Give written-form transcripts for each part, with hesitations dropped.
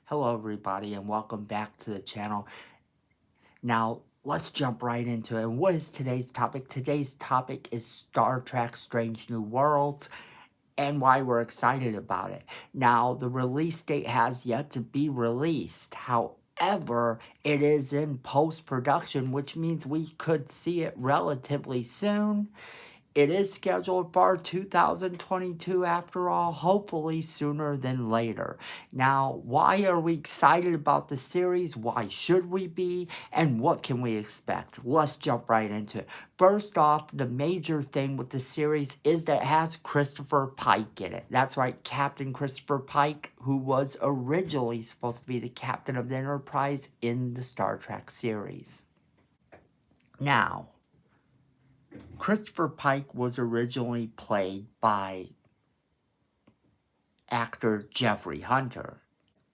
Hello everybody and welcome back to the channel. Now let's jump right into it. And what is today's topic? Today's topic is Star Trek Strange New Worlds and why we're excited about it. Now the release date has yet to be released. However, it is in post-production, which means we could see it relatively soon. It is scheduled for 2022 after all, hopefully sooner than later. Now, why are we excited about the series? Why should we be? And what can we expect? Let's jump right into it. First off, the major thing with the series is that it has Christopher Pike in it. That's right, Captain Christopher Pike, who was originally supposed to be the captain of the Enterprise in the Star Trek series. Now, Christopher Pike was originally played by actor Jeffrey Hunter.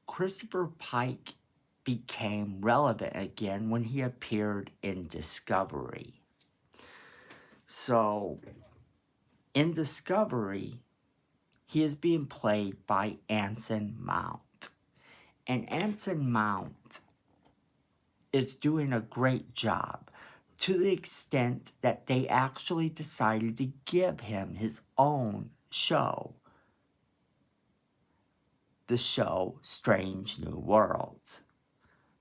Christopher Pike became relevant again when he appeared in Discovery. So, in Discovery, he is being played by Anson Mount. And Anson Mount is doing a great job, to the extent that they actually decided to give him his own show. The show Strange New Worlds.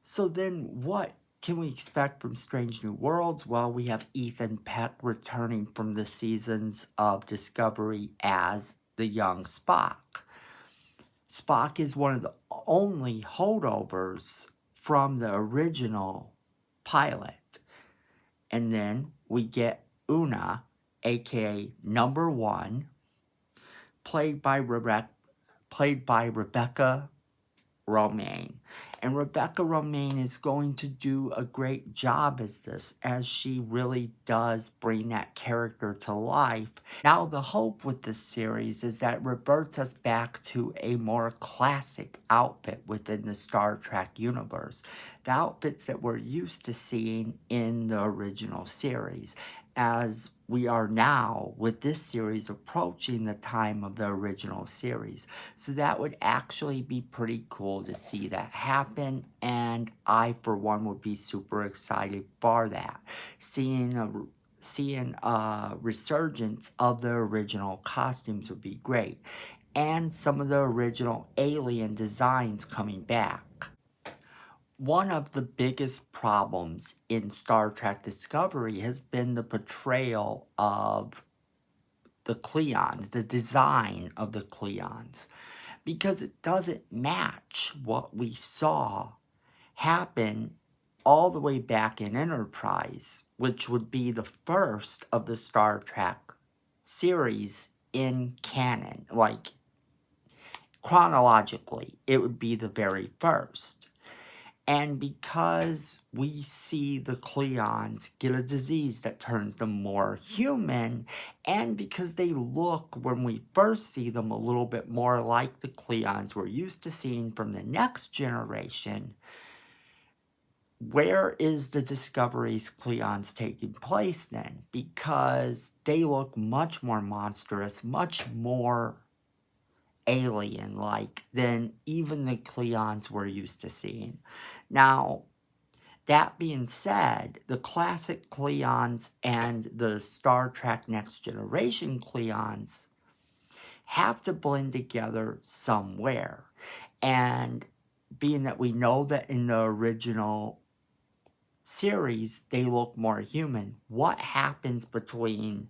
So then what can we expect from Strange New Worlds? Well, we have Ethan Peck returning from the seasons of Discovery as the young Spock. Spock is one of the only holdovers from the original pilot. And then we get Una, aka Number One, played by Rebecca Romaine. And Rebecca Romaine is going to do a great job as this, as she really does bring that character to life. Now, the hope with this series is that it reverts us back to a more classic outfit within the Star Trek universe. The outfits that we're used to seeing in the original series, as we are now with this series approaching the time of the original series. So that would actually be pretty cool to see that happen, and I for one would be super excited for that. Seeing a resurgence of the original costumes would be great, and some of the original alien designs coming back. One of the biggest problems in Star Trek Discovery has been the portrayal of the Klingons, the design of the Klingons, because it doesn't match what we saw happen all the way back in Enterprise, which would be the first of the Star Trek series in canon. Like, chronologically, it would be the very first. And because we see the Klingons get a disease that turns them more human, and because they look, when we first see them, a little bit more like the Klingons we're used to seeing from the Next Generation, where is the Discovery's Klingons taking place then? Because they look much more monstrous, much more alien-like than even the Klingons we're used to seeing. Now, that being said, the classic Klingons and the Star Trek Next Generation Klingons have to blend together somewhere. And being that we know that in the original series, they look more human, what happens between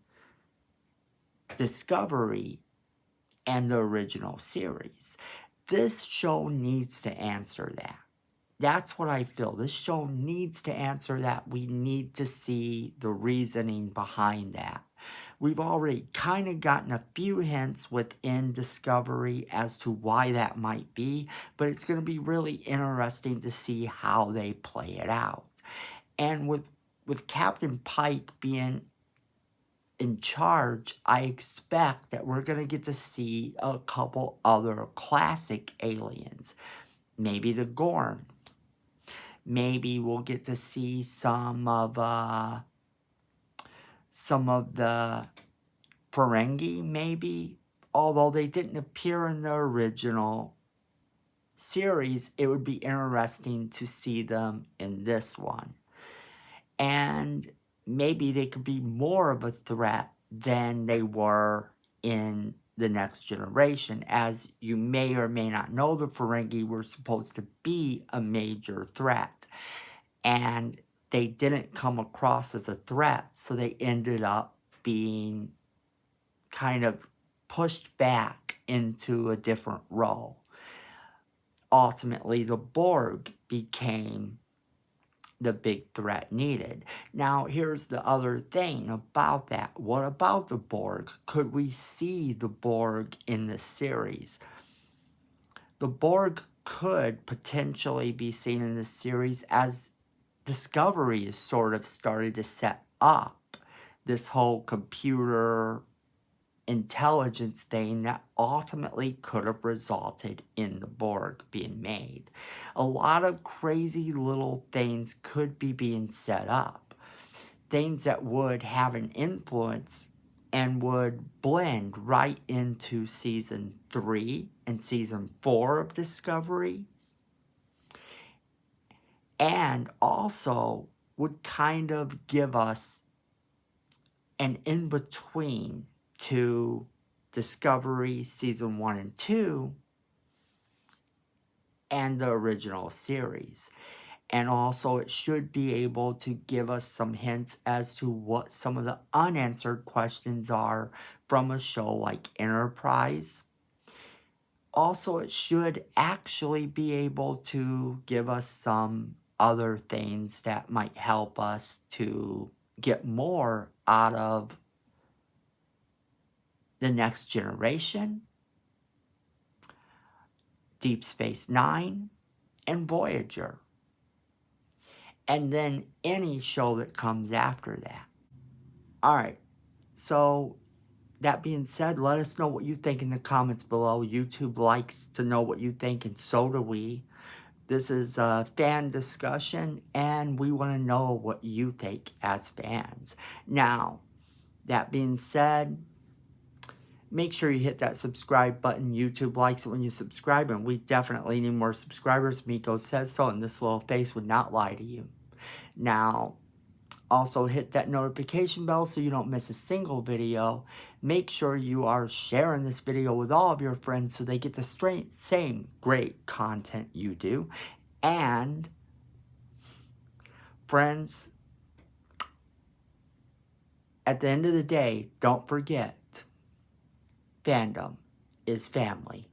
Discovery and the original series? This show needs to answer that. That's what I feel. This show needs to answer that. We need to see the reasoning behind that. We've already kind of gotten a few hints within Discovery as to why that might be, but it's going to be really interesting to see how they play it out. And with Captain Pike being in charge, I expect that we're going to get to see a couple other classic aliens. Maybe the Gorn. Maybe we'll get to see some of the Ferengi, maybe. Although they didn't appear in the original series, it would be interesting to see them in this one. And maybe they could be more of a threat than they were in the Next Generation. As you may or may not know, the Ferengi were supposed to be a major threat. And they didn't come across as a threat, so they ended up being kind of pushed back into a different role. Ultimately, the Borg became the big threat needed. Now, here's the other thing about that. What about the Borg? Could we see the Borg in this series? The Borg could potentially be seen in this series as Discovery is sort of started to set up this whole computer intelligence thing that ultimately could have resulted in the Borg being made. A lot of crazy little things could be being set up. Things that would have an influence and would blend right into Season 3 and Season 4 of Discovery. And also would kind of give us an in-between to Discovery Season 1 and 2 and the original series. And also it should be able to give us some hints as to what some of the unanswered questions are from a show like Enterprise. Also, it should actually be able to give us some other things that might help us to get more out of the Next Generation, Deep Space Nine, and Voyager. And then any show that comes after that. Alright, so that being said, let us know what you think in the comments below. YouTube likes to know what you think, and so do we. This is a fan discussion, and we want to know what you think as fans. Now, that being said, make sure you hit that subscribe button. YouTube likes it when you subscribe, and we definitely need more subscribers. Miko says so, and this little face would not lie to you. Now, also hit that notification bell so you don't miss a single video. Make sure you are sharing this video with all of your friends so they get the same great content you do. And, friends, at the end of the day, don't forget, fandom is family.